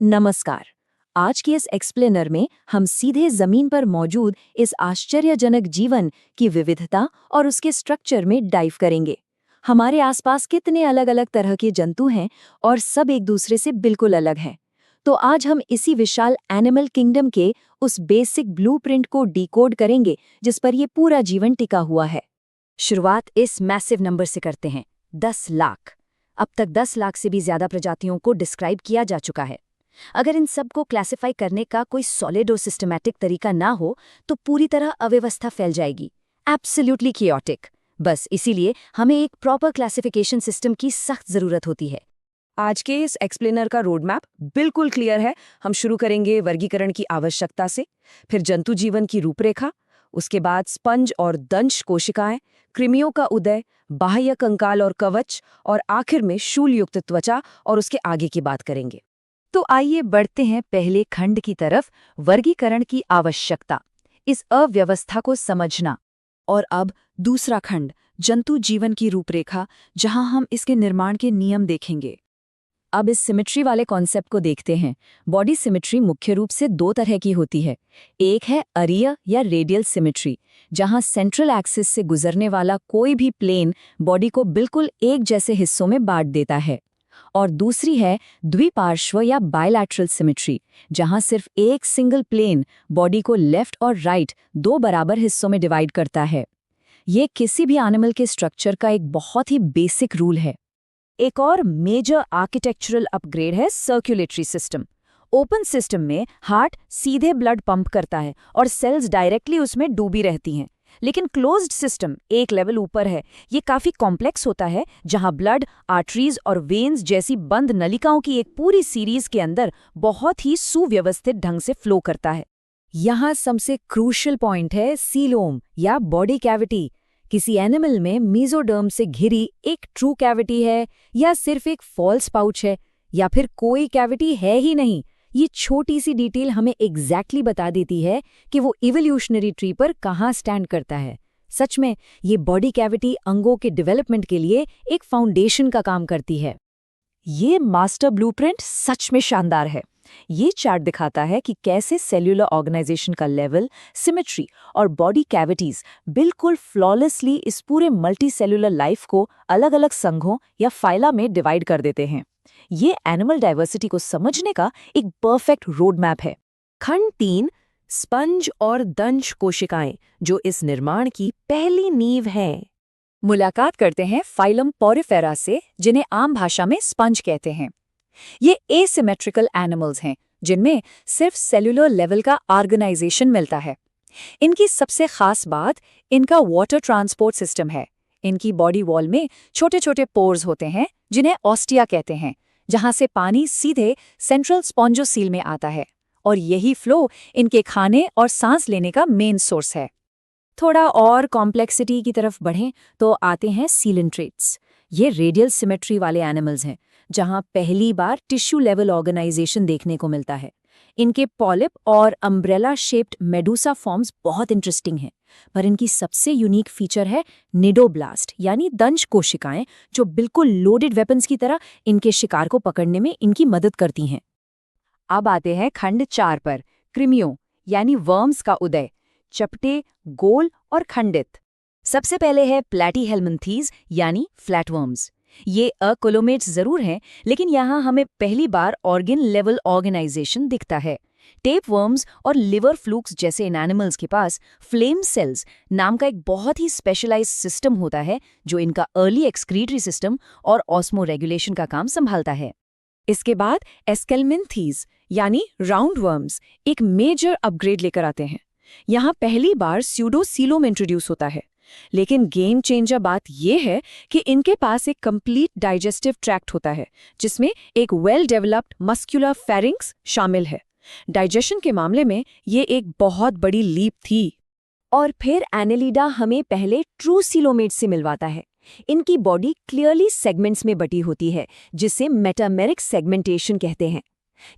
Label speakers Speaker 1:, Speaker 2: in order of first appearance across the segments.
Speaker 1: नमस्कार। आज के इस एक्सप्लेनर में हम सीधे जमीन पर मौजूद इस आश्चर्यजनक जीवन की विविधता और उसके स्ट्रक्चर में डाइव करेंगे। हमारे आसपास कितने अलग अलग तरह के जंतु हैं और सब एक दूसरे से बिल्कुल अलग हैं। तो आज हम इसी विशाल एनिमल किंगडम के उस बेसिक ब्लूप्रिंट को डिकोड करेंगे जिस पर ये पूरा जीवन टिका हुआ है। शुरुआत इस मैसिव नंबर से करते हैं, 10 लाख। अब तक 10 लाख से भी ज्यादा प्रजातियों को डिस्क्राइब किया जा चुका है। अगर इन सब को क्लासिफाई करने का कोई सॉलिड और सिस्टमैटिक तरीका ना हो तो पूरी तरह अव्यवस्था फैल जाएगी, एब्सोल्युटली कियोटिक। बस इसीलिए हमें एक प्रॉपर क्लासिफिकेशन सिस्टम की सख्त जरूरत होती है।
Speaker 2: आज के इस एक्सप्लेनर का रोड मैप बिल्कुल क्लियर है। हम शुरू करेंगे वर्गीकरण की आवश्यकता से, फिर जंतु जीवन की रूपरेखा, उसके बाद स्पंज और दंश कोशिकाएं, कृमियों का उदय, बाह्य कंकाल और कवच, और आखिर में शूलयुक्त त्वचा और उसके आगे की बात करेंगे।
Speaker 1: तो आइए बढ़ते हैं पहले खंड की तरफ, वर्गीकरण की आवश्यकता, इस अव्यवस्था को समझना। और अब दूसरा खंड, जंतु जीवन की रूपरेखा, जहां हम इसके निर्माण के नियम देखेंगे। अब इस सिमेट्री वाले कॉन्सेप्ट को देखते हैं। बॉडी सिमेट्री मुख्य रूप से दो तरह की होती है। एक है अरीय या रेडियल सिमेट्री, जहां सेंट्रल एक्सिस से गुजरने वाला कोई भी प्लेन बॉडी को बिल्कुल एक जैसे हिस्सों में बांट देता है। और दूसरी है द्विपार्श्व या बायलैटरल सिमेट्री, जहां सिर्फ एक सिंगल प्लेन बॉडी को लेफ्ट और राइट दो बराबर हिस्सों में डिवाइड करता है। ये किसी भी एनिमल के स्ट्रक्चर का एक बहुत ही बेसिक रूल है। एक और मेजर आर्किटेक्चरल अपग्रेड है सर्कुलेटरी सिस्टम। ओपन सिस्टम में हार्ट सीधे ब्लड पंप करता है और सेल्स डायरेक्टली उसमें डूबी रहती हैं। लेकिन क्लोज्ड सिस्टम एक लेवल ऊपर है। ये काफी कॉम्प्लेक्स होता है, जहां ब्लड, आर्टरीज और वेन्स जैसी बंद नलिकाओं की एक पूरी सीरीज के अंदर बहुत ही सुव्यवस्थित ढंग से फ्लो करता है। यहाँ सबसे क्रूशियल पॉइंट है सीलोम या बॉडी कैविटी। किसी एनिमल में मेसोडर्म से घिरी एक ट्रू कैविटी है या सिर्फ एक फॉल्स पाउच है या फिर कोई कैविटी है ही नहीं। ये छोटी सी डिटेल हमें एग्जैक्टली बता देती है कि वो इवोल्यूशनरी ट्री पर कहाँ स्टैंड करता है। सच में ये बॉडी कैविटी अंगों के डेवलपमेंट के लिए एक फाउंडेशन का काम करती है। ये मास्टर ब्लूप्रिंट सच में शानदार है। ये चार्ट दिखाता है कि कैसे सेल्यूलर ऑर्गेनाइजेशन का लेवल, सिमेट्री और बॉडी कैविटीज बिल्कुल फ्लॉलेसली इस पूरे मल्टी सेल्यूलर लाइफ को अलग अलग संघों या फाइला में डिवाइड कर देते हैं। ये एनिमल डाइवर्सिटी को समझने का एक परफेक्ट रोड मैप है।
Speaker 2: खंड 3, स्पंज और दंश कोशिकाएं, जो इस निर्माण की पहली नींव है।
Speaker 1: मुलाकात करते हैं फाइलम पोरिफेरा से, जिन्हें आम भाषा में स्पंज कहते हैं। ये एसिमेट्रिकल एनिमल्स हैं, जिनमें सिर्फ सेल्यूलर लेवल का ऑर्गेनाइजेशन मिलता है। इनकी सबसे खास बात इनका वाटर ट्रांसपोर्ट सिस्टम है। इनकी बॉडी वॉल में छोटे छोटे पोर्स होते हैं, जिन्हें ऑस्टिया कहते हैं, जहां से पानी सीधे सेंट्रल स्पॉन्जोसील में आता है। और यही फ्लो इनके खाने और सांस लेने का मेन सोर्स है। थोड़ा और कॉम्प्लेक्सिटी की तरफ बढ़ें तो आते हैं सीलेंट्रेट्स। ये रेडियल सिमेट्री वाले एनिमल्स हैं, जहां पहली बार टिश्यू लेवल ऑर्गेनाइजेशन देखने को मिलता है। इनके पॉलिप और अम्ब्रेला शेप्ड मेडूसा फॉर्म्स बहुत इंटरेस्टिंग हैं, पर इनकी सबसे यूनिक फीचर है निडोब्लास्ट यानी दंश कोशिकाएं, जो बिल्कुल लोडेड वेपन्स की तरह इनके शिकार को पकड़ने में इनकी मदद करती हैं। अब आते हैं खंड 4 पर, कृमियों यानी वर्म्स का उदय, चपटे, गोल और खंडित। सबसे पहले है प्लैटीहेल्मिन्थीज यानी फ्लैटवर्म्स। ये अकोलोमेट्स जरूर हैं, लेकिन यहाँ हमें पहली बार ऑर्गन लेवल ऑर्गेनाइजेशन दिखता है। टेपवर्म्स और लिवर फ्लूक्स जैसे इन एनिमल्स के पास फ्लेम सेल्स नाम का एक बहुत ही स्पेशलाइज्ड सिस्टम होता है, जो इनका अर्ली एक्सक्रीटरी सिस्टम और ऑस्मो रेगुलेशन का काम संभालता है। इसके बाद एस्केल्मिन्थीज यानी राउंडवर्म्स एक मेजर अपग्रेड लेकर आते हैं। यहाँ पहली बार स्यूडोसीलोम इंट्रोड्यूस होता है। लेकिन गेम चेंजर बात यह है कि इनके पास एक कंप्लीट डाइजेस्टिव ट्रैक्ट होता है, जिसमें एक वेल डेवलप्ड मस्कुलर फेरिंक्स शामिल है। डाइजेशन के मामले में ये एक बहुत बड़ी लीप थी। और फिर एनेलिडा हमें पहले ट्रू सीलोमेट से मिलवाता है। इनकी बॉडी क्लियरली सेगमेंट्स में बटी होती है, जिसे मेटामेरिक सेगमेंटेशन कहते हैं।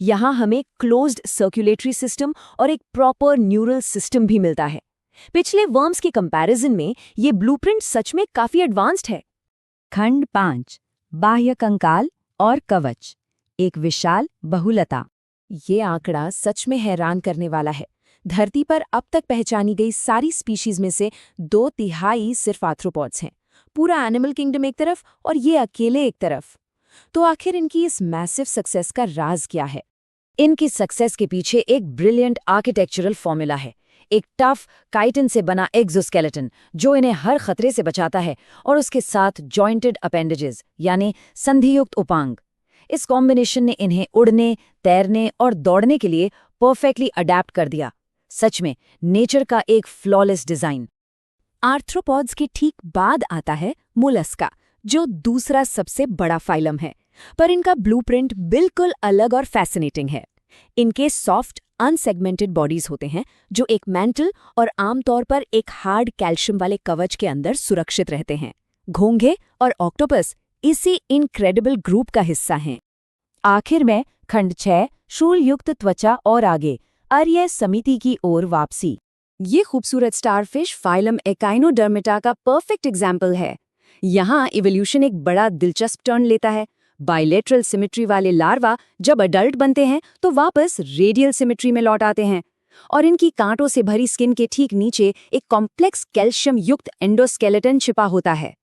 Speaker 1: यहाँ हमें क्लोज्ड सर्कुलेटरी सिस्टम और एक प्रॉपर न्यूरल सिस्टम भी मिलता है। पिछले वर्म्स के कंपैरिजन में ये ब्लूप्रिंट सच में काफी एडवांस्ड है। खंड 5, बाह्य कंकाल और कवच, एक विशाल बहुलता।
Speaker 2: ये आंकड़ा सच में हैरान करने वाला है। धरती पर अब तक पहचानी गई सारी स्पीशीज में से 2/3 सिर्फ आर्थ्रोपॉड्स हैं। पूरा एनिमल किंगडम एक तरफ और ये अकेले एक तरफ। तो आखिर इनकी इस मैसिव सक्सेस का राज क्या है?
Speaker 1: इनकी सक्सेस के पीछे एक ब्रिलियंट आर्किटेक्चरल फॉर्मूला है, एक टफ काइटिन से बना एक्सोस्केलेटन जो इन्हें हर खतरे से बचाता है, और उसके साथ जॉइंटेड अपेंडेजेस यानी संधियुक्त उपांग। इस कॉम्बिनेशन ने इन्हें उड़ने, तैरने और दौड़ने के लिए परफेक्टली अडैप्ट कर दिया। सच में नेचर का एक फ्लॉलेस डिजाइन।
Speaker 2: आर्थ्रोपॉड्स के ठीक बाद आता है मोलस्का, जो दूसरा सबसे बड़ा फाइलम है, पर इनका ब्लूप्रिंट बिल्कुल अलग और फैसिनेटिंग है। इनके सॉफ्ट अनसेगमेंटेड बॉडीज होते हैं जो एक मैंटल और आमतौर पर एक हार्ड कैल्शियम वाले कवच के अंदर सुरक्षित रहते हैं। घोंघे और ऑक्टोपस इसी इनक्रेडिबल ग्रुप का हिस्सा हैं।
Speaker 1: आखिर में खंड 6 शूलयुक्त त्वचा और आगे अर्य समिति की ओर वापसी। ये खूबसूरत स्टारफिश फाइलम एकाइनोडर्मिटा का परफेक्ट एग्जाम्पल है। यहाँ इवोल्यूशन एक बड़ा दिलचस्प टर्न लेता है। बाइलेटरल सिमेट्री वाले लार्वा जब अडल्ट बनते हैं तो वापस रेडियल सिमेट्री में लौट आते हैं, और इनकी कांटों से भरी स्किन के ठीक नीचे एक कॉम्प्लेक्स कैल्शियम युक्त एंडोस्केलेटन छिपा होता है।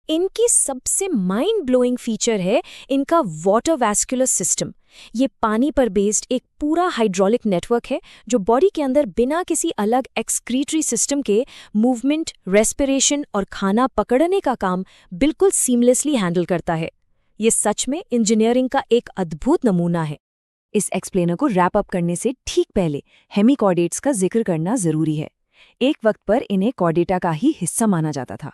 Speaker 2: इनकी सबसे माइंड ब्लोइंग फीचर है इनका वाटर वैस्कुलर सिस्टम। ये पानी पर बेस्ड एक पूरा हाइड्रोलिक नेटवर्क है जो बॉडी के अंदर बिना किसी अलग एक्सक्रीटरी सिस्टम के मूवमेंट, रेस्पिरेशन और खाना पकड़ने का काम बिल्कुल सीमलेसली हैंडल करता है। ये सच में इंजीनियरिंग का एक अद्भुत नमूना है।
Speaker 1: इस एक्सप्लेनर को रैप अप करने से ठीक पहले हेमिकॉर्डेट्स का जिक्र करना जरूरी है। एक वक्त पर इन्हें कॉर्डेटा का ही हिस्सा माना जाता था,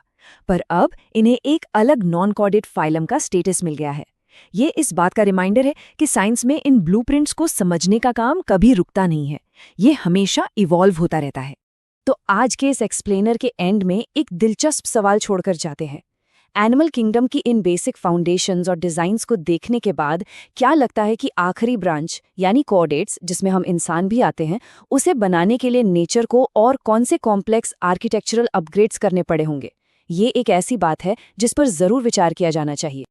Speaker 1: पर अब इन्हें एक अलग नॉन कॉर्डेट फाइलम का स्टेटस मिल गया है। ये इस बात का रिमाइंडर है कि साइंस में इन ब्लूप्रिंट्स को समझने का काम कभी रुकता नहीं है, ये हमेशा इवॉल्व होता रहता है। तो आज के इस एक्सप्लेनर के एंड में एक दिलचस्प सवाल छोड़कर जाते हैं। एनिमल किंगडम की इन बेसिक फाउंडेशंस और डिजाइन्स को देखने के बाद क्या लगता है कि आखिरी ब्रांच यानी कॉर्डेट्स, जिसमें हम इंसान भी आते हैं, उसे बनाने के लिए नेचर को और कौन से कॉम्प्लेक्स आर्किटेक्चरल अपग्रेड्स करने पड़े होंगे? ये एक ऐसी बात है जिस पर जरूर विचार किया जाना चाहिए।